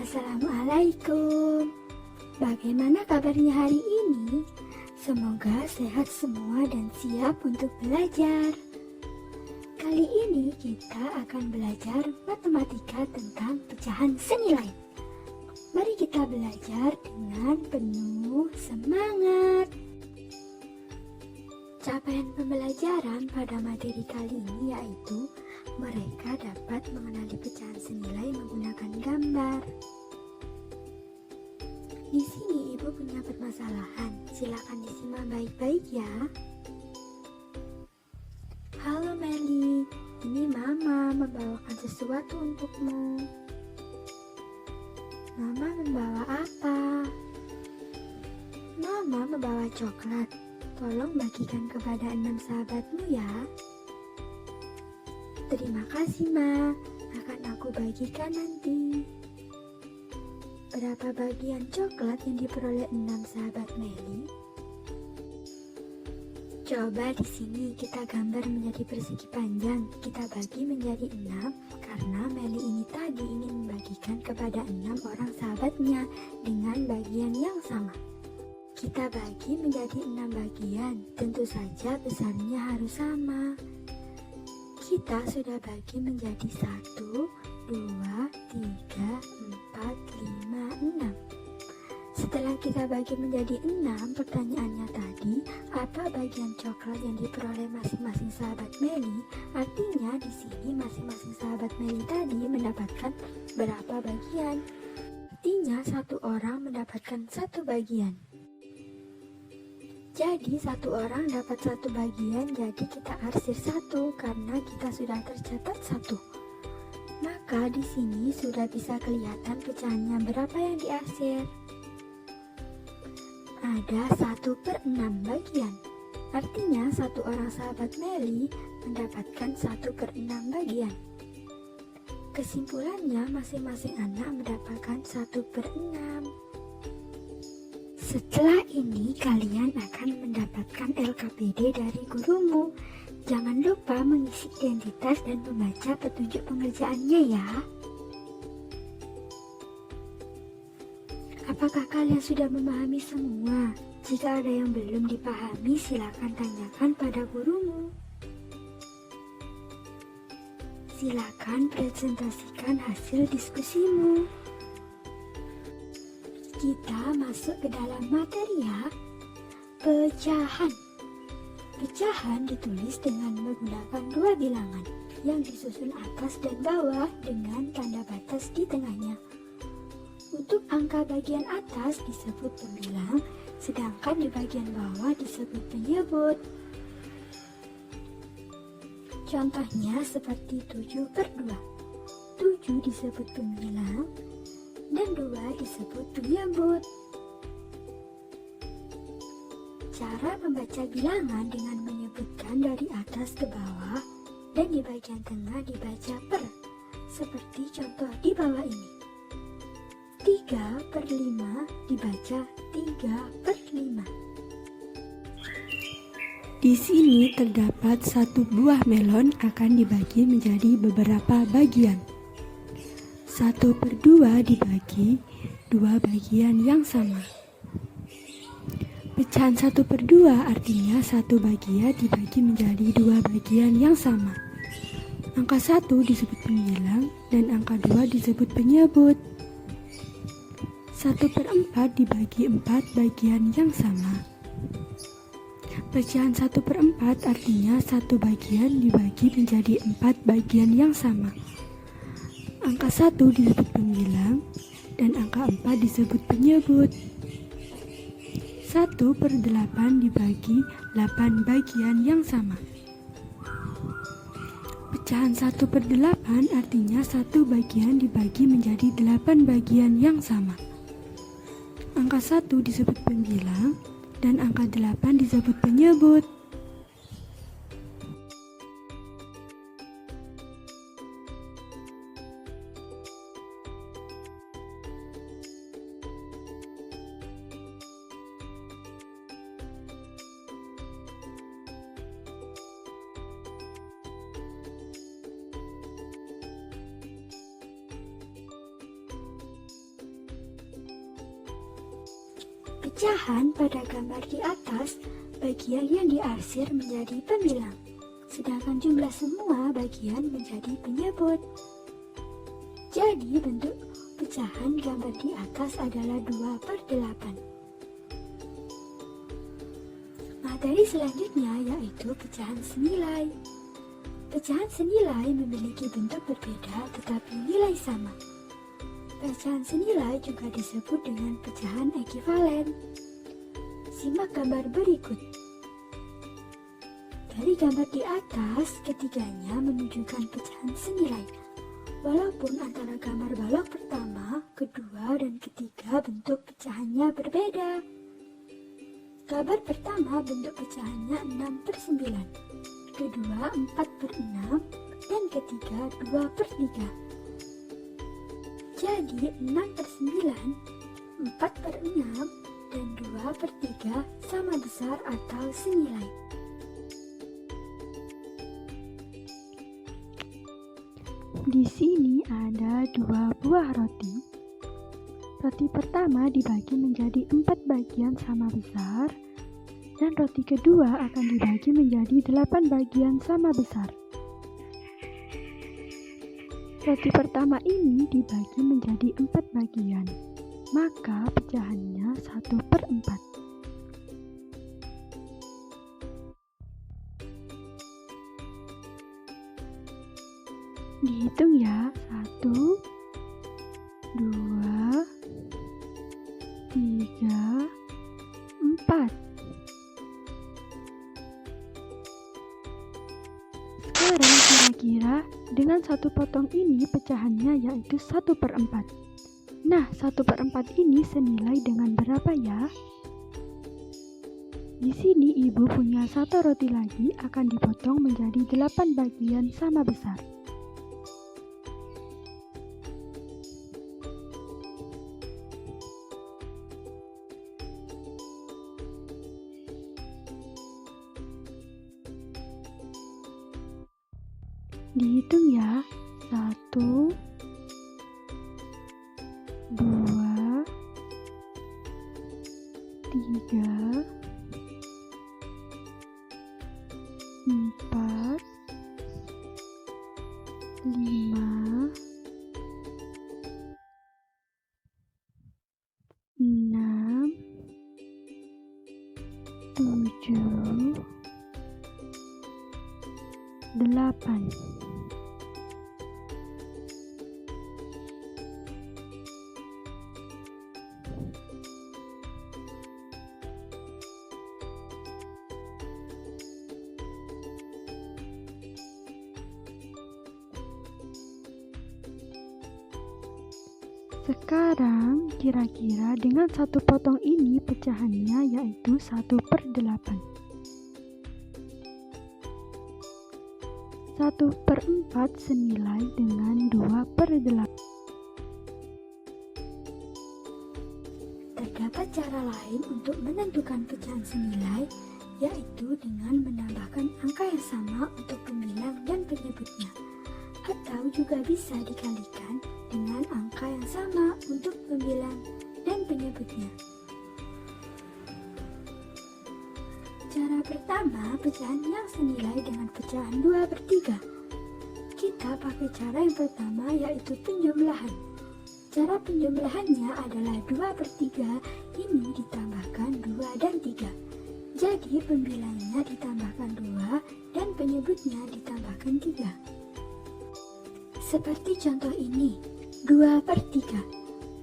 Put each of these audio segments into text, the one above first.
Assalamualaikum. Bagaimana kabarnya hari ini? Semoga sehat semua dan siap untuk belajar. Kali ini kita akan belajar matematika tentang pecahan senilai. Mari kita belajar dengan penuh semangat. Capaian pembelajaran pada materi kali ini yaitu mereka dapat mengenali pecahan senilai menggunakan gambar. Di sini Ibu punya permasalahan, silakan disimak baik-baik ya. Halo Meli, ini Mama membawakan sesuatu untukmu. Mama membawa apa? Mama membawa coklat. Tolong bagikan kepada 6 sahabatmu ya. Terima kasih Ma, akan aku bagikan nanti. Berapa bagian coklat yang diperoleh 6 sahabat Meli? Coba di sini kita gambar menjadi persegi panjang. Kita bagi menjadi 6 karena Meli ini tadi ingin membagikan kepada 6 orang sahabatnya dengan bagian yang sama. Kita bagi menjadi 6 bagian, tentu saja besarnya harus sama. Kita sudah bagi menjadi 1, 2, 3, 4, 5, 6. Setelah kita bagi menjadi 6, pertanyaannya tadi, apa bagian coklat yang diperoleh masing-masing sahabat Meli? Artinya di sini masing-masing sahabat Meli tadi mendapatkan berapa bagian? Artinya satu orang mendapatkan 1 bagian. Jadi satu orang dapat 1 bagian, jadi kita arsir 1 karena kita sudah tercatat 1. Maka di sini sudah bisa kelihatan pecahannya berapa yang diarsir. Ada 1/6 bagian. Artinya satu orang sahabat Meli mendapatkan 1/6 bagian. Kesimpulannya masing-masing anak mendapatkan 1/6. Setelah ini kalian akan mendapatkan LKPD dari gurumu. Jangan lupa mengisi identitas dan membaca petunjuk pengerjaannya ya. Apakah kalian sudah memahami semua? Jika ada yang belum dipahami, silakan tanyakan pada gurumu. Silakan presentasikan hasil diskusimu. Kita masuk ke dalam materi ya. Pecahan. Pecahan ditulis dengan menggunakan 2 bilangan yang disusun atas dan bawah dengan tanda batas di tengahnya. Untuk angka bagian atas disebut pembilang, sedangkan di bagian bawah disebut penyebut. Contohnya seperti 7/2. 7 disebut pembilang dan 2 disebut penyebut. Cara membaca bilangan dengan menyebutkan dari atas ke bawah dan di bagian tengah dibaca per, seperti contoh di bawah ini. 3/5 dibaca 3/5. Di sini terdapat 1 buah melon akan dibagi menjadi beberapa bagian. 1/2 dibagi 2 bagian yang sama. Pecahan 1/2 artinya 1 bagian dibagi menjadi 2 bagian yang sama. Angka 1 disebut pembilang dan angka 2 disebut penyebut. 1/4 dibagi 4 bagian yang sama. Pecahan 1/4 artinya 1 bagian dibagi menjadi 4 bagian yang sama. Angka 1 disebut pembilang dan angka 4 disebut penyebut. 1/8 dibagi 8 bagian yang sama. Pecahan 1/8 artinya 1 bagian dibagi menjadi 8 bagian yang sama. Angka 1 disebut pembilang dan angka 8 disebut penyebut. Pecahan pada gambar di atas, bagian yang diarsir menjadi pembilang, sedangkan jumlah semua bagian menjadi penyebut. Jadi bentuk pecahan gambar di atas adalah 2/8. Materi selanjutnya yaitu pecahan senilai. Pecahan senilai memiliki bentuk berbeda tetapi nilai sama. Pecahan senilai juga disebut dengan pecahan ekivalen. Simak gambar berikut. Dari gambar di atas, ketiganya menunjukkan pecahan senilai. Walaupun antara gambar balok pertama, kedua, dan ketiga bentuk pecahannya berbeda. Gambar pertama bentuk pecahannya 6/9, kedua 4/6, dan ketiga 2/3. Jadi 6/9, 4/6, dan 2/3 sama besar atau senilai. Di sini ada 2 buah roti. Roti pertama dibagi menjadi 4 bagian sama besar, dan roti kedua akan dibagi menjadi 8 bagian sama besar. Roti pertama ini dibagi menjadi 4 bagian, maka pecahannya 1/4. Dihitung ya, 1, 2, 3, 4. Sekarang kira-kira dengan satu potong ini pecahannya yaitu 1/4. Nah, 1/4 ini senilai dengan berapa ya? Di sini ibu punya satu roti lagi akan dipotong menjadi 8 bagian sama besar. Dihitung ya, 1, 2, 3, 4, 5, 6, 7, 8. Sekarang kira-kira dengan satu potong ini pecahannya yaitu 1/8. 1/4 senilai dengan 2/8. Terdapat cara lain untuk menentukan pecahan senilai, yaitu dengan menambahkan angka yang sama untuk pembilang dan penyebutnya, atau juga bisa dikalikan dengan angka yang sama untuk pembilang dan penyebutnya. Cara pertama, pecahan yang senilai dengan pecahan 2/3. Kita pakai cara yang pertama yaitu penjumlahan. Cara penjumlahannya adalah 2/3 ini ditambahkan 2 dan 3. Jadi pembilangnya ditambahkan 2 dan penyebutnya ditambahkan 3. Seperti contoh ini, 2/3.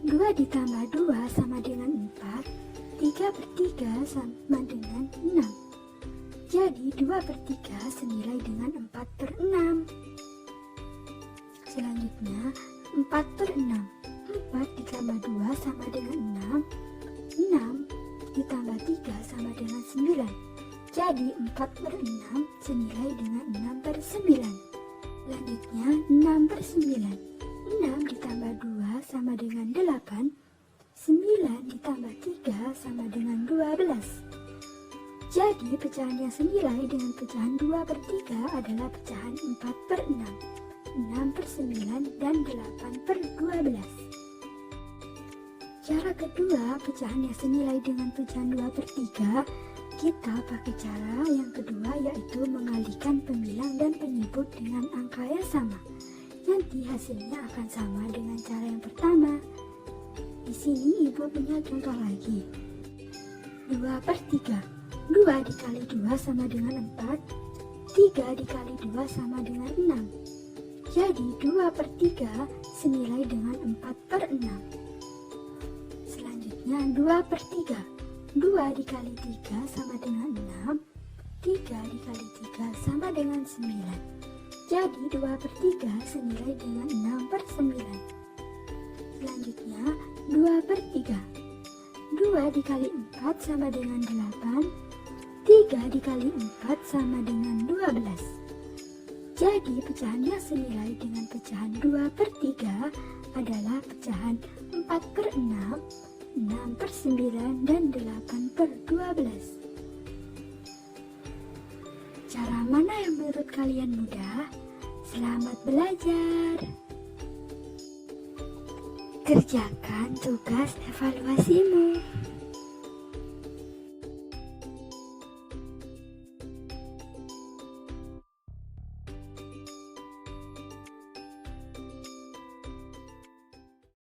2 ditambah 2 sama dengan 4, 3/3 sama dengan 6. Jadi 2/3 senilai dengan 4/6. Selanjutnya 4/6. 4 ditambah 2 sama dengan 6. 6 ditambah 3 sama dengan 9. Jadi 4/6 senilai dengan 6/9. Selanjutnya 6/9. 6 ditambah 2 sama dengan 8. 9 ditambah 3 sama dengan 12. Jadi pecahan yang senilai dengan pecahan 2/3 adalah pecahan 4/6, 6/9, dan 8/12. Cara kedua, pecahan yang senilai dengan pecahan 2/3. Kita pakai cara yang kedua, yaitu mengalihkan pembilang dan penyebut dengan angka yang sama. Nanti hasilnya akan sama dengan cara yang pertama. Di sini ibu punya contoh lagi. 2/3. 2 dikali 2 sama dengan 4. 3 dikali 2 sama dengan 6. Jadi 2/3 senilai dengan 4/6. Selanjutnya 2/3. 2 dikali 3 sama dengan 6. 3 dikali 3 sama dengan 9. Jadi 2/3 senilai dengan 6/9. Selanjutnya 2/3. 2 dikali 4 sama dengan 8. 3 dikali 4 sama dengan 12. Jadi pecahan yang senilai dengan pecahan 2/3 adalah pecahan 4/6, 6/9, dan 8/12. Cara mana yang menurut kalian mudah? Selamat belajar! Kerjakan tugas evaluasimu.